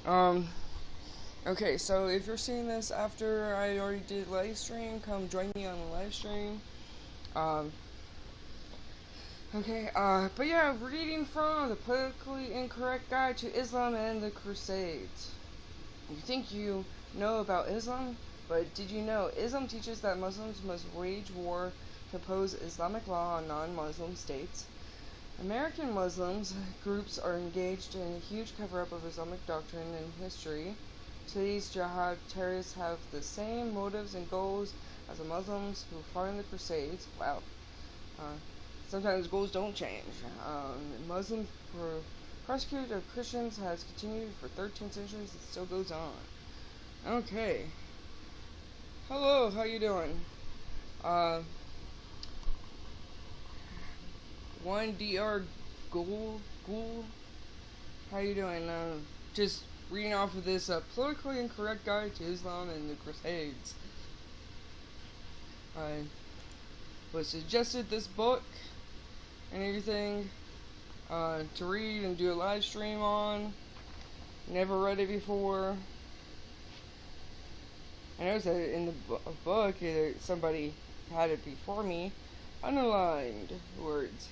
Um, okay, so if you're seeing this after I already did live stream, come join me on the live stream. Um, but yeah, reading from the Politically Incorrect Guide to Islam and the Crusades. You think you know about Islam, but did you know Islam teaches that Muslims must wage war to impose Islamic law on non-Muslim states? American Muslims groups are engaged in a huge cover-up of Islamic doctrine and history. Today's jihad terrorists have the same motives and goals as the Muslims who fought in the Crusades. Wow. Sometimes goals don't change. Muslim persecution of Christians has continued for 13 centuries. It still goes on. Okay. Hello, how you doing? 1DR Ghoul, how you doing? Just reading off of this politically incorrect guide to Islam and the Crusades. I was suggested this book and everything to read and do a live stream on. Never read it before. I noticed that in the book, somebody had it before me, underlined words.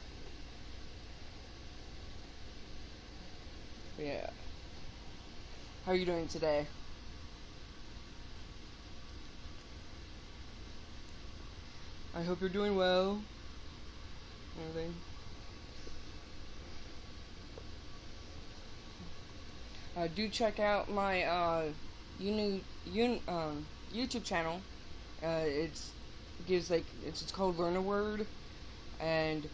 Yeah. How are you doing today? I hope you're doing well. Everything. Do check out my YouTube channel. It's called Learn a Word, and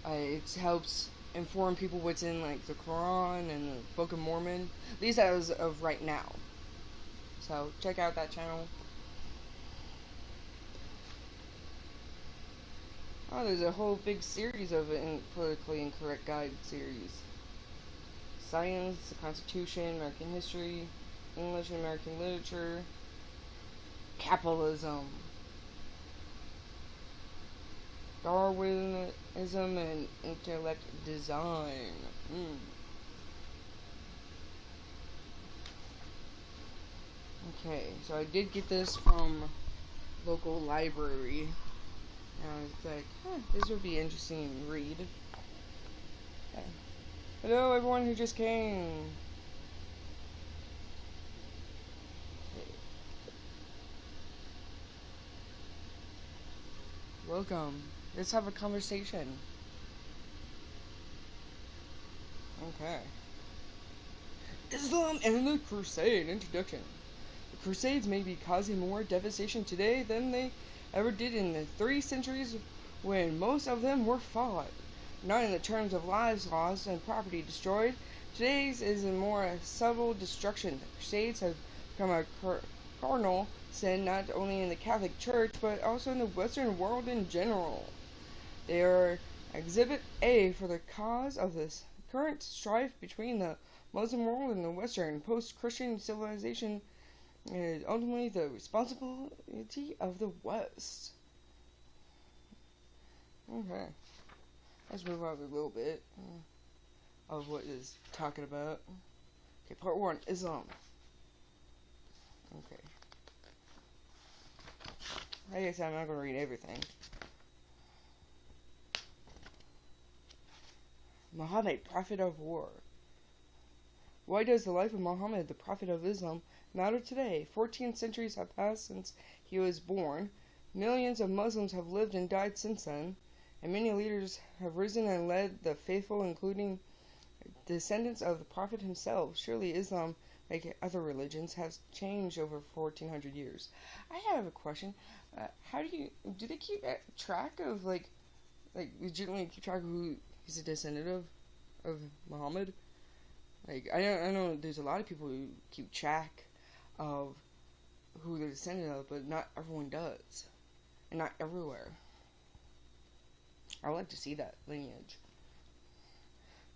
it helps inform people what's in like the Quran and the Book of Mormon, at least as of right now. So check out that channel. Oh, there's a whole big series of it in politically incorrect guide series. Science, the Constitution, American history, English and American literature, capitalism, Darwinism, and intellect design. Okay, so I did get this from local library. And I was like, this would be interesting to read. Okay. Hello, everyone who just came. Welcome. Let's have a conversation. Okay. Islam and the Crusade. Introduction. The Crusades may be causing more devastation today than they ever did in the 3 centuries when most of them were fought. Not in the terms of lives lost and property destroyed. Today's is a more subtle destruction. The Crusades have become a cardinal sin not only in the Catholic Church but also in the Western world in general. They are exhibit A for the cause of this current strife between the Muslim world and the Western post-Christian civilization, and ultimately the responsibility of the West. Okay, let's move on a little bit of what is talking about. Okay, part 1, Islam. Okay. I guess I'm not going to read everything. Mohammed, Prophet of War. Why does the life of Mohammed, the Prophet of Islam, matter today? 14 centuries have passed since he was born. Millions of Muslims have lived and died since then, and many leaders have risen and led the faithful, including descendants of the Prophet himself. Surely Islam, like other religions, has changed over 1400 years. I have a question. How do they keep track of, like legitimately keep track of who he's a descendant of Muhammad? Like, I know there's a lot of people who keep track of who they're descendant of, but not everyone does. And not everywhere. I would like to see that lineage.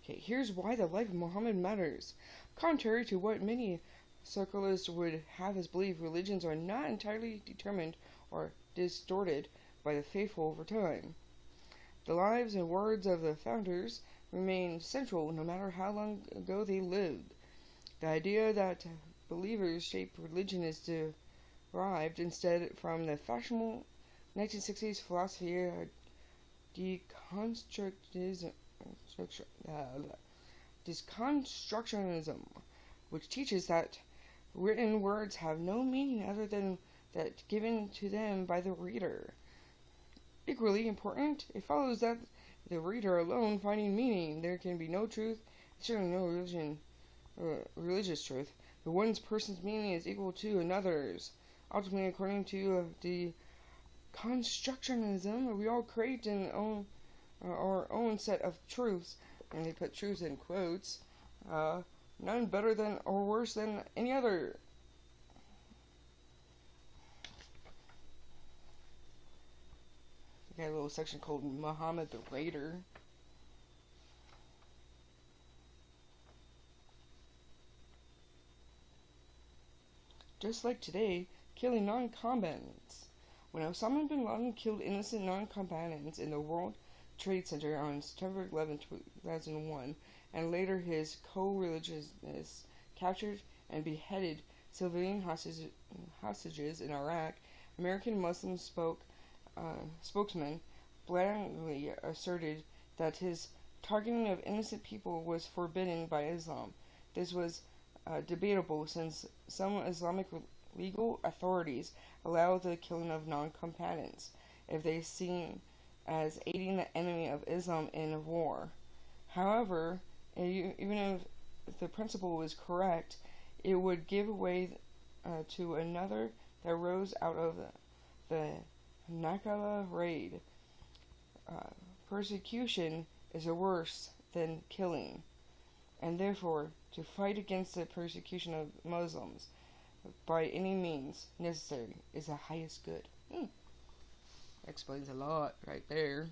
Okay, here's why the life of Muhammad matters. Contrary to what many secularists would have us believe, religions are not entirely determined or distorted by the faithful over time. The lives and words of the founders remain central no matter how long ago they lived. The idea that believers shape religion is derived instead from the fashionable 1960s philosophy of deconstructionism, which teaches that written words have no meaning other than that given to them by the reader. Equally important, it follows that the reader alone finding meaning, there can be no truth, certainly no religious truth. The one person's meaning is equal to another's. Ultimately, according to deconstructionism, we all create our own set of truths, and they put truths in quotes, none better than or worse than any other. We got a little section called Mohammed the Raider. Just like today, killing non-combatants. When Osama bin Laden killed innocent non-combatants in the World Trade Center on September 11, 2001, and later his co-religionists captured and beheaded civilian hostages in Iraq, American Muslim spokesman blatantly asserted that his targeting of innocent people was forbidden by Islam. This was debatable since some Islamic legal authorities allow the killing of non-combatants if they seen as aiding the enemy of Islam in war. However, even if the principle was correct, it would give way to another that rose out of the Nakala raid. Persecution is worse than killing, and therefore to fight against the persecution of Muslims by any means necessary is the highest good. Explains a lot right there.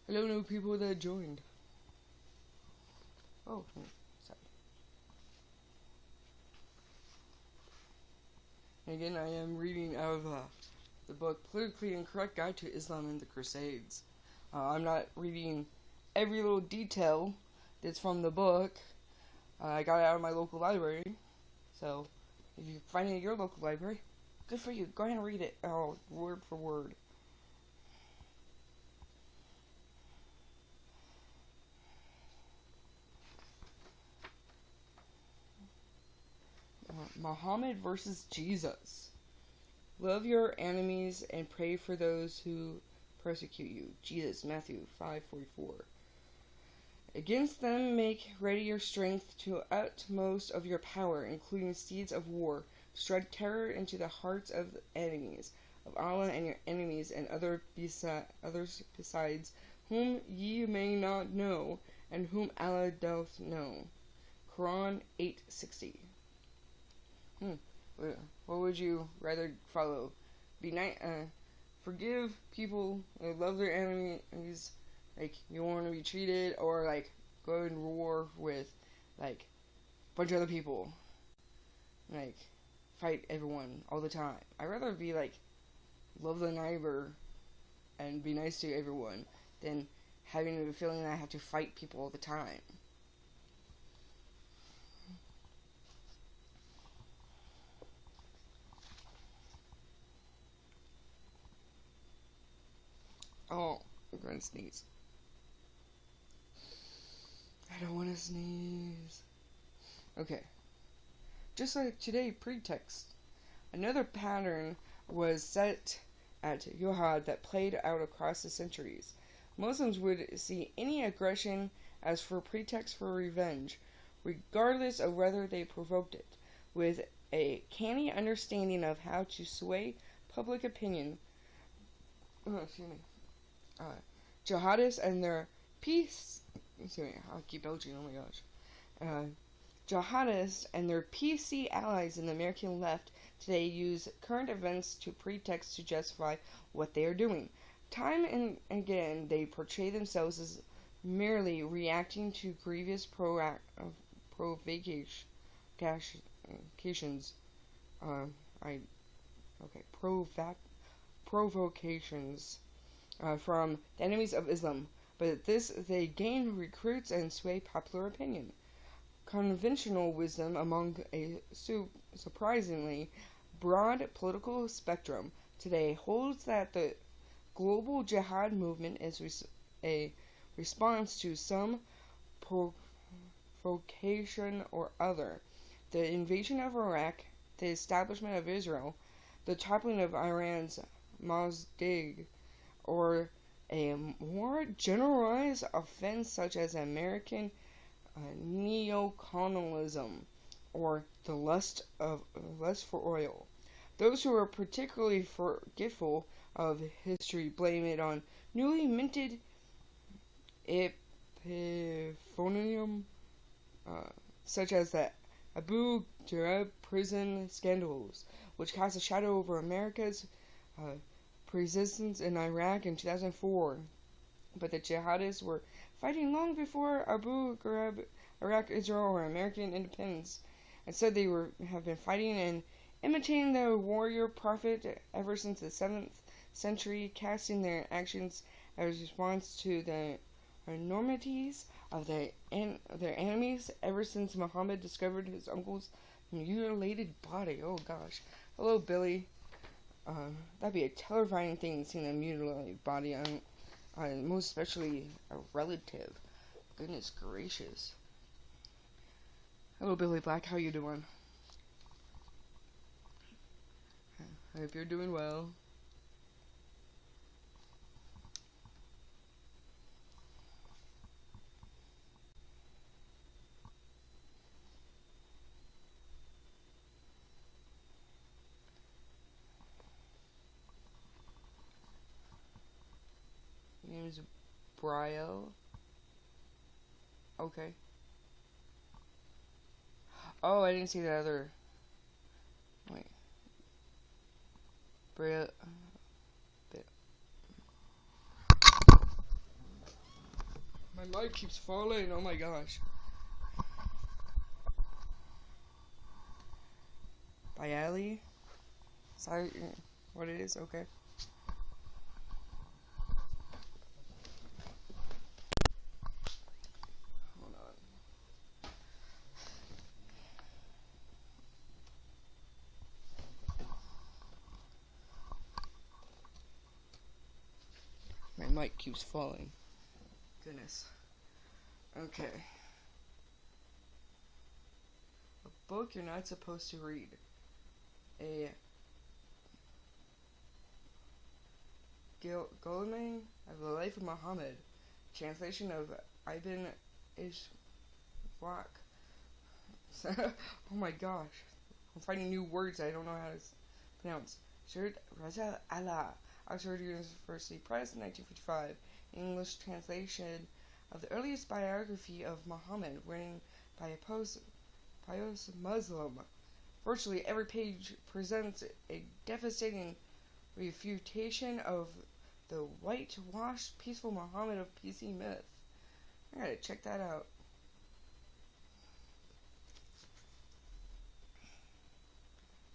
Hello, new people that joined. Oh, sorry. Again, I am reading out of the book Politically Incorrect Guide to Islam and the Crusades. I'm not reading every little detail that's from the book. I got it out of my local library. So, if you find it in your local library, good for you. Go ahead and read it. Oh, word for word. Mohammed versus Jesus. Love your enemies and pray for those who persecute you. Jesus, Matthew 5:44. Against them make ready your strength to utmost of your power, including steeds of war. Strike terror into the hearts of the enemies of Allah and your enemies and others besides, whom ye may not know, and whom Allah doth know. Quran 8:60. What would you rather follow? Forgive people, love their enemies, like you want to be treated, or like go in war with like a bunch of other people, like fight everyone all the time. I'd rather be like love the neighbor and be nice to everyone than having the feeling that I have to fight people all the time. Oh, I'm going to sneeze. I don't want to sneeze. Okay. Just like today, Pretext. Another pattern was set at Jihad that played out across the centuries. Muslims would see any aggression as for pretext for revenge, regardless of whether they provoked it, with a canny understanding of how to sway public opinion. Jihadists and their I'll keep belching, oh my gosh. Jihadists and their PC allies in the American left today use current events to pretext to justify what they are doing. Time and again, they portray themselves as merely reacting to grievous provocations. Provocations from the enemies of Islam, But this they gain recruits and sway popular opinion. Conventional wisdom among a surprisingly broad political spectrum today holds that the global jihad movement is a response to some provocation or other. The invasion of Iraq, the establishment of Israel, the toppling of Iran's Mossadegh, or a more generalized offense such as American neocolonialism or the lust for oil. Those who are particularly forgetful of history blame it on newly minted epiphonium, such as the Abu Ghraib prison scandals, which cast a shadow over America's persistence in Iraq in 2004. But the jihadists were fighting long before Abu Ghraib, Iraq, Israel, or American independence. Instead, they have been fighting and imitating the warrior prophet ever since the 7th century, casting their actions as response to the enormities of their enemies ever since Mohammed discovered his uncle's mutilated body. Oh gosh. Hello, Billy. That'd be a terrifying thing, seeing a mutilated body on most especially a relative. Goodness gracious. Hello, Billy Black. How you doing? I hope you're doing well. Name's Brio. Okay. Oh, I didn't see the other. Wait. Brio. My mic keeps falling. Oh my gosh. Bialy? Sorry, what it is? Okay. My mic keeps falling. Goodness. Okay. A book you're not supposed to read. A Gulming of the Life of Muhammad. Translation of Ibn Ishaq. Oh my gosh. I'm finding new words I don't know how to pronounce. Shirt Raza Allah. Oxford University Press, 1955. English translation of the earliest biography of Muhammad, written by a pious Muslim. Virtually every page presents a devastating refutation of the whitewashed peaceful Muhammad of PC myth. I gotta check that out.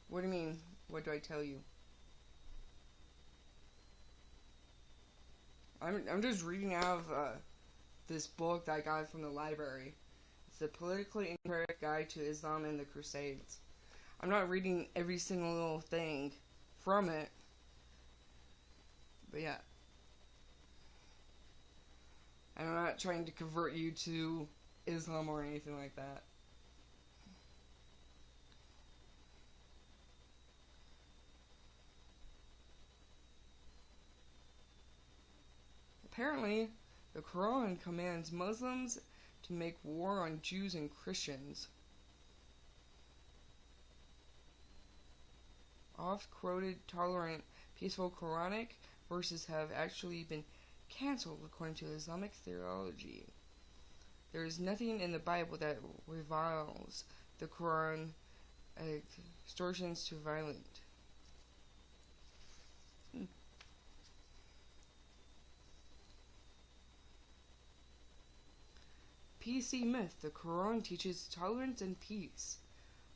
What do you mean? What do I tell you? I'm just reading out of this book that I got from the library. It's the Politically Incorrect Guide to Islam and the Crusades. I'm not reading every single little thing from it, but yeah. I'm not trying to convert you to Islam or anything like that. Apparently, the Quran commands Muslims to make war on Jews and Christians. Oft-quoted, tolerant, peaceful Quranic verses have actually been cancelled according to Islamic theology. There is nothing in the Bible that reviles the Quran extortions to violence. PC myth. The Quran teaches tolerance and peace.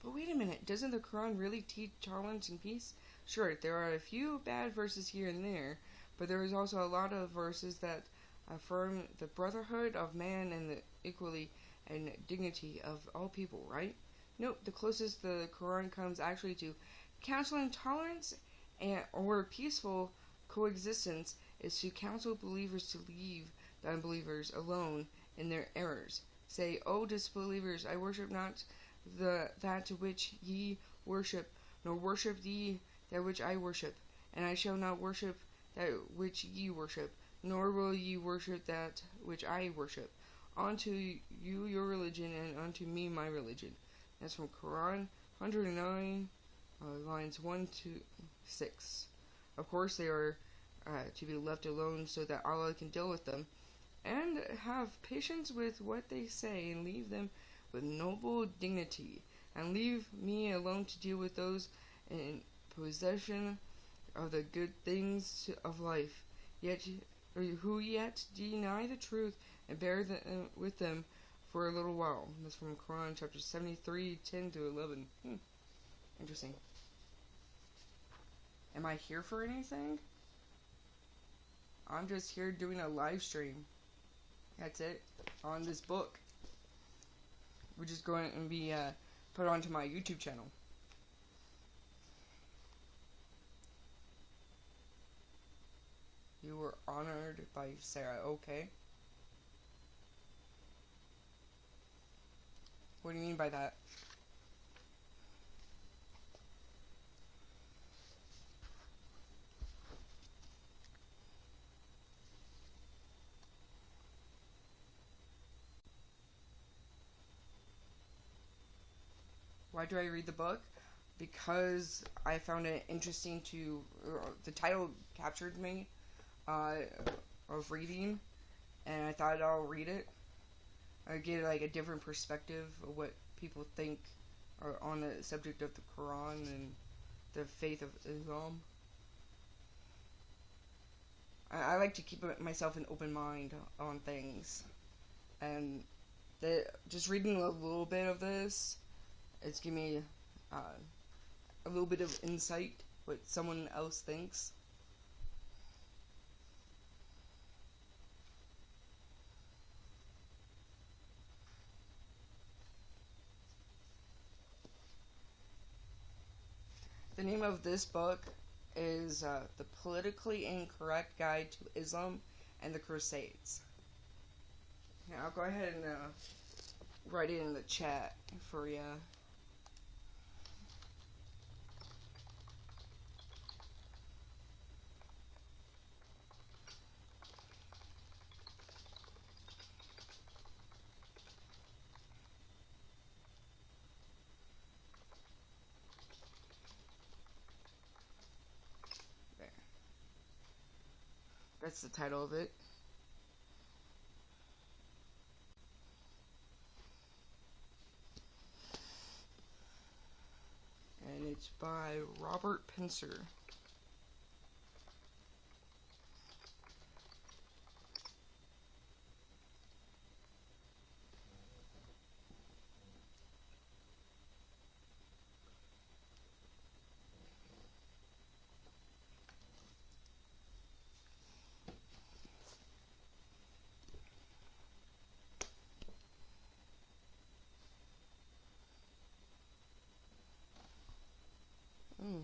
But wait a minute, doesn't the Quran really teach tolerance and peace? Sure, there are a few bad verses here and there, but there is also a lot of verses that affirm the brotherhood of man and the equality and dignity of all people, right? Nope, the closest the Quran comes actually to counseling tolerance or peaceful coexistence is to counsel believers to leave the unbelievers alone in their errors. Say, O disbelievers, I worship not that which ye worship, nor worship ye that which I worship, and I shall not worship that which ye worship, nor will ye worship that which I worship. Unto you your religion, and unto me my religion. That's from Quran 109, lines 1 to 6. Of course, they are to be left alone so that Allah can deal with them, and have patience with what they say, and leave them with noble dignity, and leave me alone to deal with those in possession of the good things of life, who yet deny the truth and bear with them for a little while. That's from Quran chapter 73, 10 to 11. Interesting. Am I here for anything? I'm just here doing a live stream. That's it. On this book, which is going to be put onto my YouTube channel. You were honored by Sarah. Okay. What do you mean by that? Why do I read the book? Because I found it interesting the title captured me of reading, and I thought I'll read it. I get like a different perspective of what people think on the subject of the Quran and the faith of Islam. I like to keep myself an open mind on things, and just reading a little bit of this, it's giving me a little bit of insight what someone else thinks. The name of this book is The Politically Incorrect Guide to Islam and the Crusades. Yeah, I'll go ahead and write it in the chat for you. That's the title of it. And it's by Robert Pincer.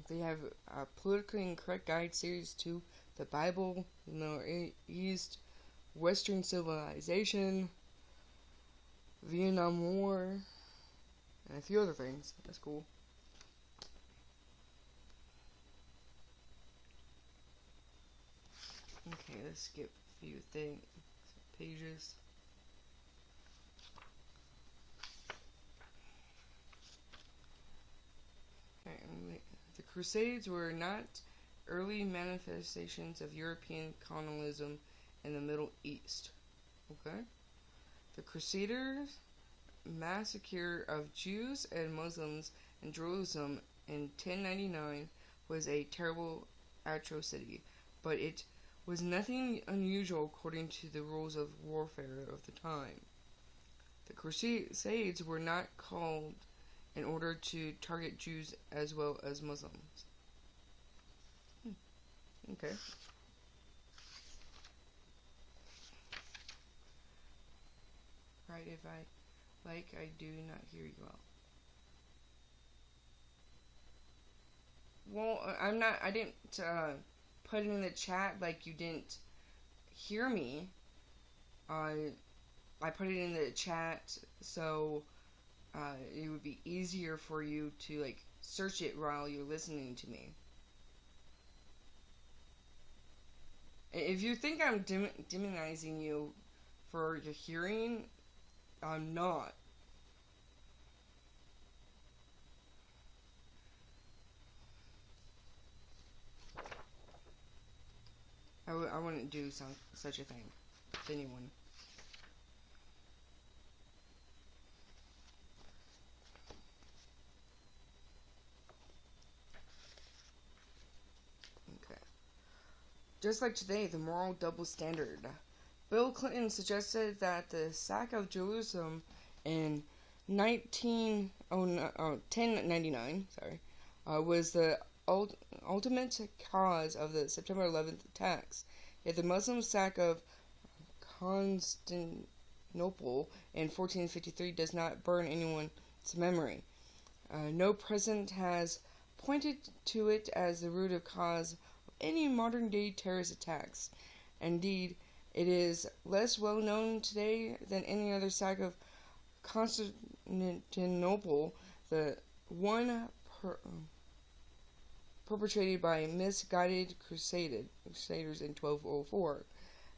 They have a Politically Incorrect Guide Series 2, the Bible, East, Western Civilization, Vietnam War, and a few other things. That's cool. Okay, let's skip a few pages. Okay, the Crusades were not early manifestations of European colonialism in the Middle East. Okay? The Crusaders' massacre of Jews and Muslims in Jerusalem in 1099 was a terrible atrocity, but it was nothing unusual according to the rules of warfare of the time. The Crusades were not called in order to target Jews as well as Muslims. Okay. Right, if I I do not hear you well. Well, I didn't put it in the chat like you didn't hear me. I put it in the chat so it would be easier for you to search it while you're listening to me. If you think I'm demonizing you for your hearing, I'm not. I wouldn't do such a thing to anyone. Okay. Just like today, the moral double standard. Bill Clinton suggested that the sack of Jerusalem in 1099 was the ultimate cause of the September 11th attacks. Yet the Muslim sack of Constantinople in 1453 does not burn anyone's memory. No president has pointed to it as the root of cause of any modern-day terrorist attacks. Indeed, it is less well known today than any other sack of Constantinople, the one perpetrated by misguided Crusaders in 1204.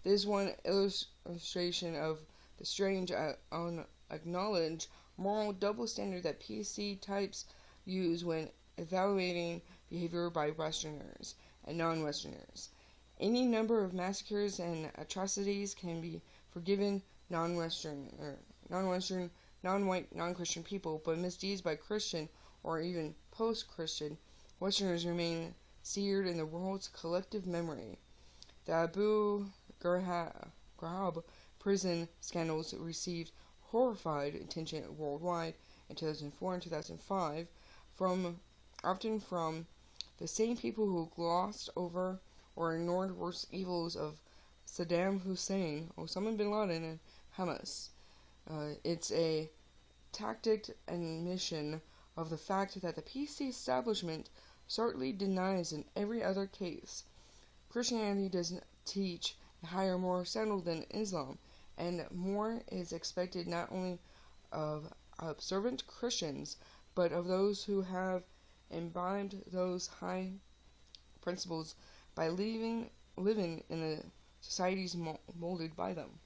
This is one illustration of the strange, unacknowledged moral double standard that PC types use when evaluating behavior by Westerners and non-Westerners. Any number of massacres and atrocities can be forgiven non-Western, non-white, non-Christian people, but misdeeds by Christian or even post-Christian Westerners remain seared in the world's collective memory. The Abu Ghraib prison scandals received horrified attention worldwide in 2004 and 2005, often from the same people who glossed over or ignored worse evils of Saddam Hussein, Osama bin Laden, and Hamas. It's a tactic and mission of the fact that the PC establishment certainly denies in every other case. Christianity doesn't teach a higher moral standard than Islam, and more is expected not only of observant Christians, but of those who have imbibed those high principles by living in the societies molded by them.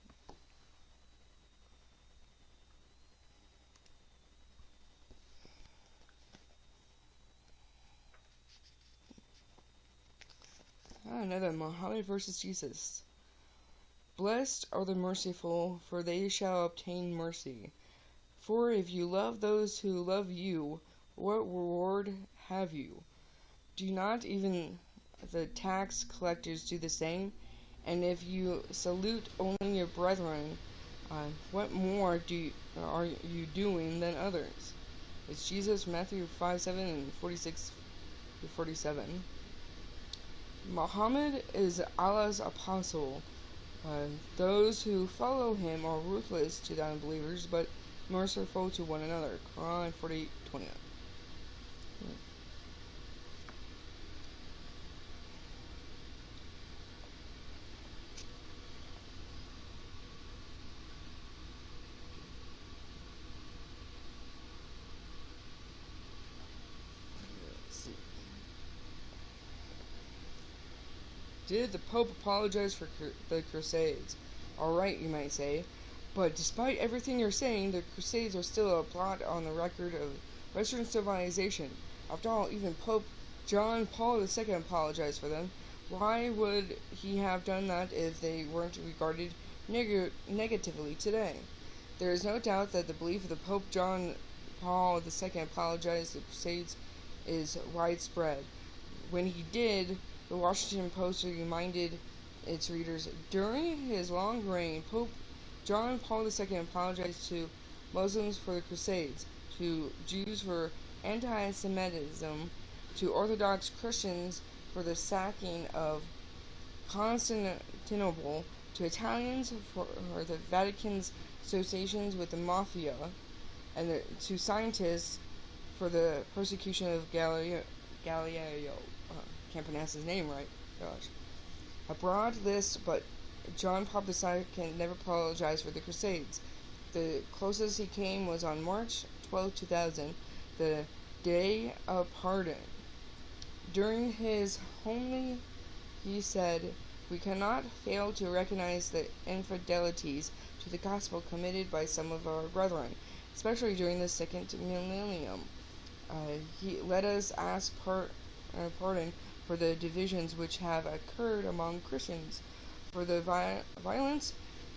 Another Mohammed versus Jesus. Blessed are the merciful, for they shall obtain mercy. For if you love those who love you, what reward have you? Do not even the tax collectors do the same? And if you salute only your brethren, what more are you doing than others? It's Jesus, Matthew 5:7 and 46-47. Muhammad is Allah's apostle. Those who follow him are ruthless to the unbelievers, but merciful to one another. Quran 48:29. Did the Pope apologize for the Crusades? Alright, you might say. But despite everything you're saying, the Crusades are still a blot on the record of Western civilization. After all, even Pope John Paul II apologized for them. Why would he have done that if they weren't regarded negatively today? There is no doubt that the belief that Pope John Paul II apologized for the Crusades is widespread. When he did, the Washington Post reminded its readers, during his long reign, Pope John Paul II apologized to Muslims for the Crusades, to Jews for anti-Semitism, to Orthodox Christians for the sacking of Constantinople, to Italians for the Vatican's associations with the mafia, and to scientists for the persecution of Galileo. Can't pronounce his name right. Gosh. A broad list, but John Paul II never apologized for the Crusades. The closest he came was on March 12, 2000, the Day of Pardon. During his homily, he said, "We cannot fail to recognize the infidelities to the gospel committed by some of our brethren, especially during the second millennium. Let us ask pardon for the divisions which have occurred among Christians, for the violence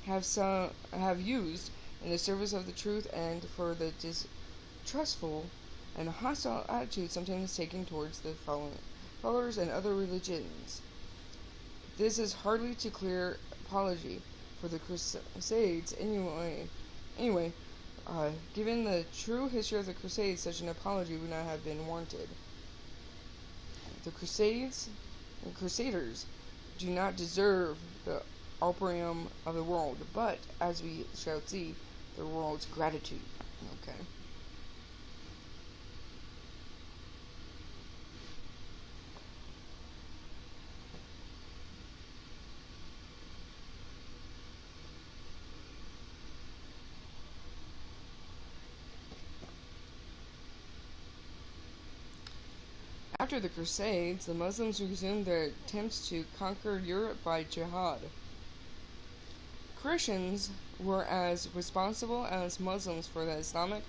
have used in the service of the truth, and for the distrustful and hostile attitude sometimes taken towards the followers and other religions. This is hardly too clear apology for the Crusades anyway. Given the true history of the Crusades, such an apology would not have been warranted. The Crusades and Crusaders do not deserve the opprobrium of the world, but, as we shall see, the world's gratitude." Okay. After the Crusades, the Muslims resumed their attempts to conquer Europe by jihad. Christians were as responsible as Muslims for the Islamic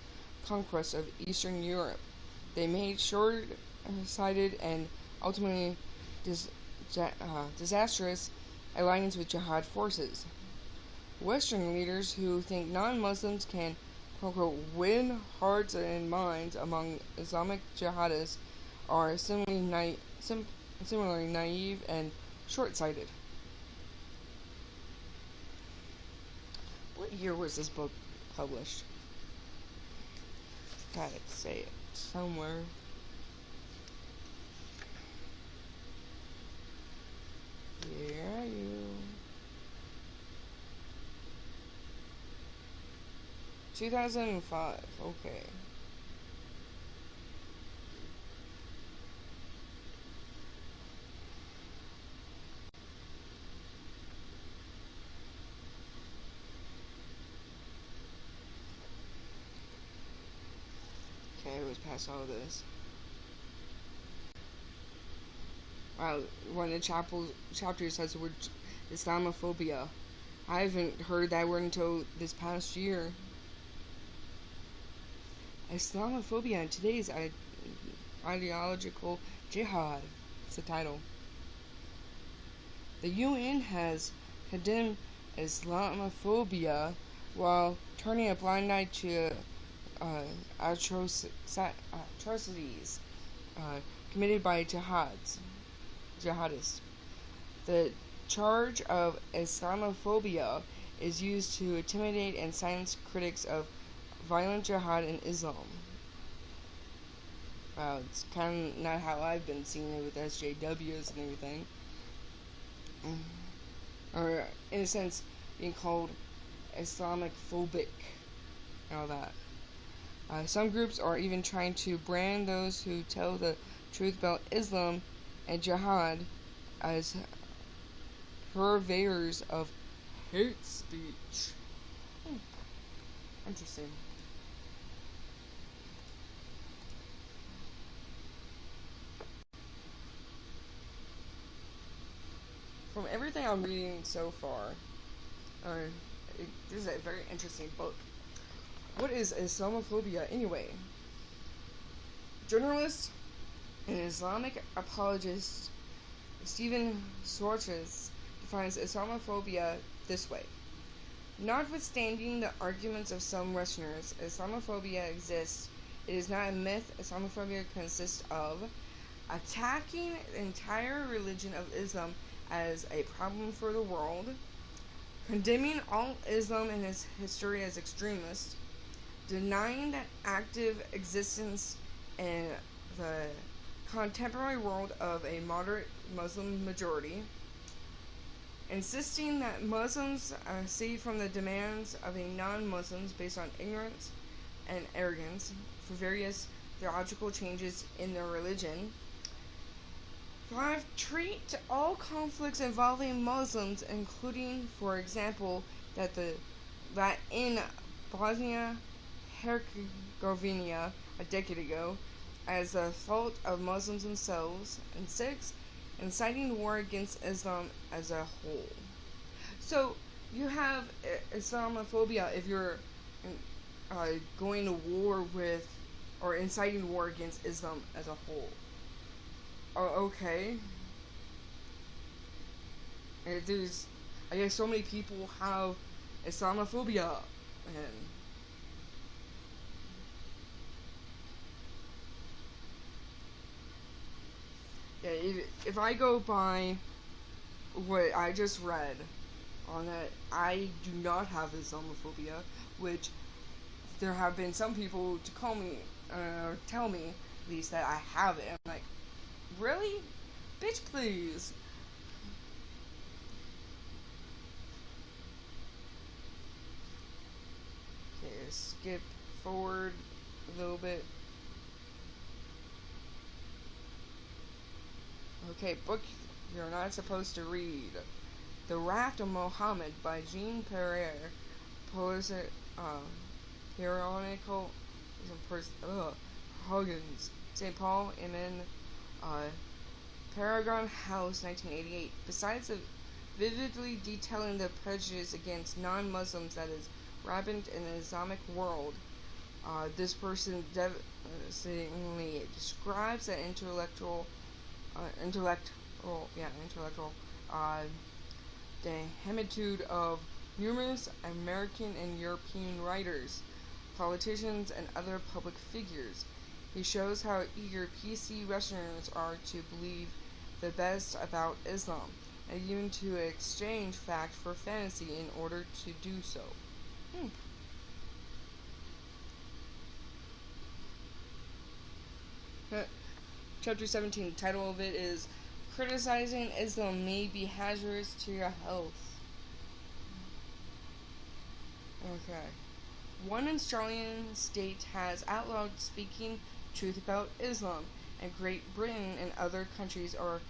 conquest of Eastern Europe. They made short-sighted and ultimately disastrous alliance with jihad forces. Western leaders who think non-Muslims can, quote-unquote, win hearts and minds among Islamic jihadists are similarly naive and short-sighted. What year was this book published? Gotta say it somewhere. Where are you? 2005. Okay. Okay, it was past all of this. Wow, one of the chapters has the word Islamophobia. I haven't heard that word until this past year. Islamophobia in today's ideological jihad. It's the title. The UN has condemned Islamophobia while turning a blind eye to atrocities committed by jihadists. The charge of Islamophobia is used to intimidate and silence critics of violent jihad in Islam. Wow, it's kind of not how I've been seeing it with SJWs and everything. Or, in a sense, being called Islamic phobic and all that. Some groups are even trying to brand those who tell the truth about Islam and jihad as purveyors of hate speech. Interesting. From everything I'm reading so far, this is a very interesting book. What is Islamophobia anyway? Journalist and Islamic apologist Stephen Schwartz defines Islamophobia this way. Notwithstanding the arguments of some Westerners, Islamophobia exists. It is not a myth. Islamophobia consists of attacking the entire religion of Islam as a problem for the world, condemning all Islam and its history as extremist, denying the active existence in the contemporary world of a moderate Muslim majority, insisting that Muslims cede from the demands of a non-Muslims based on ignorance and arrogance for various theological changes in their religion. 5. Treat all conflicts involving Muslims, including, for example, that in Bosnia-Herzegovina a decade ago, as the fault of Muslims themselves. And 6. Inciting war against Islam as a whole. So, you have Islamophobia if you're going to war with, or inciting war against Islam as a whole. Okay. I guess so many people have Islamophobia, and yeah, if I go by what I just read on that, I do not have Islamophobia, which there have been some people to call me, or tell me at least that I have it. I'm like, really? Bitch, please. Okay, skip forward a little bit. Okay, book you're not supposed to read. The Raft of Mohammed by Jean Perrier. Periodical Huggins. St. Paul, Amen. Paragon House, 1988. Besides vividly detailing the prejudice against non-Muslims that is rampant in the Islamic world, this person devastatingly describes the intellectual, the hemitude of numerous American and European writers, politicians, and other public figures. He shows how eager PC Westerners are to believe the best about Islam, and even to exchange fact for fantasy in order to do so. Chapter 17, the title of it is Criticizing Islam May Be Hazardous to Your Health. Okay. One Australian state has outlawed speaking truth about Islam, and Great Britain and other countries are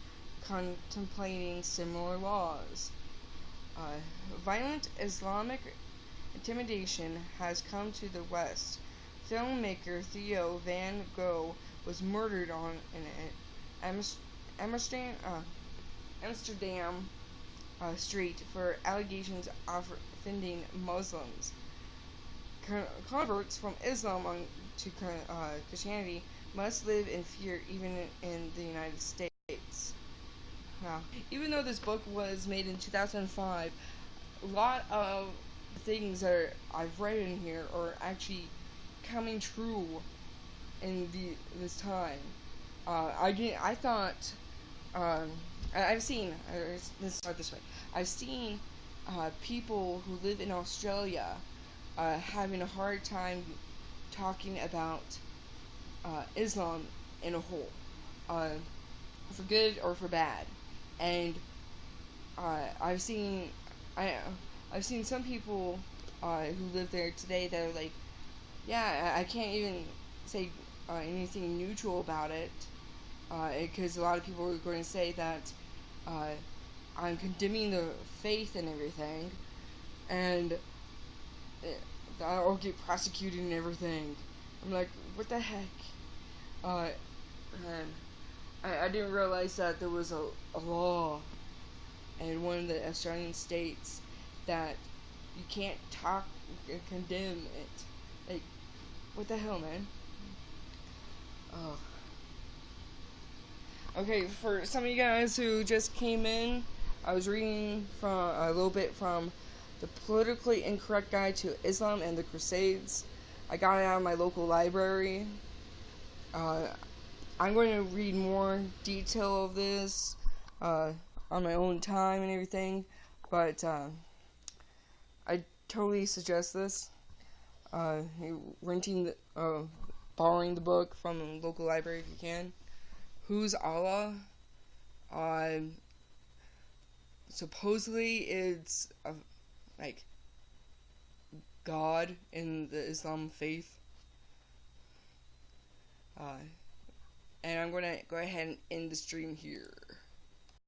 contemplating similar laws. Violent Islamic intimidation has come to the West. Filmmaker Theo Van Gogh was murdered on an Amsterdam street for allegations of offending Muslims. Converts from Islam to Christianity must live in fear even in the United States. Wow. Even though this book was made in 2005, a lot of things that I've read in here are actually coming true in this time. I thought, I've seen, let's start this way. I've seen people who live in Australia having a hard time talking about Islam in a whole, for good or for bad. And I've seen some people who live there today that are like, yeah, I can't even say anything neutral about it, because a lot of people are going to say that I'm condemning the faith and everything, and I'll get prosecuted and everything. I'm like, what the heck? And I didn't realize that there was a law in one of the Australian states that you can't talk and condemn it. Like, what the hell, man? Oh. Okay, for some of you guys who just came in, I was reading from a little bit from The Politically Incorrect Guide to Islam and the Crusades. I got it out of my local library. I'm going to read more detail of this on my own time and everything, but I totally suggest this. Borrowing the book from a local library if you can. Who's Allah? supposedly it's like God in the Islam faith. And I'm going to go ahead and end the stream here.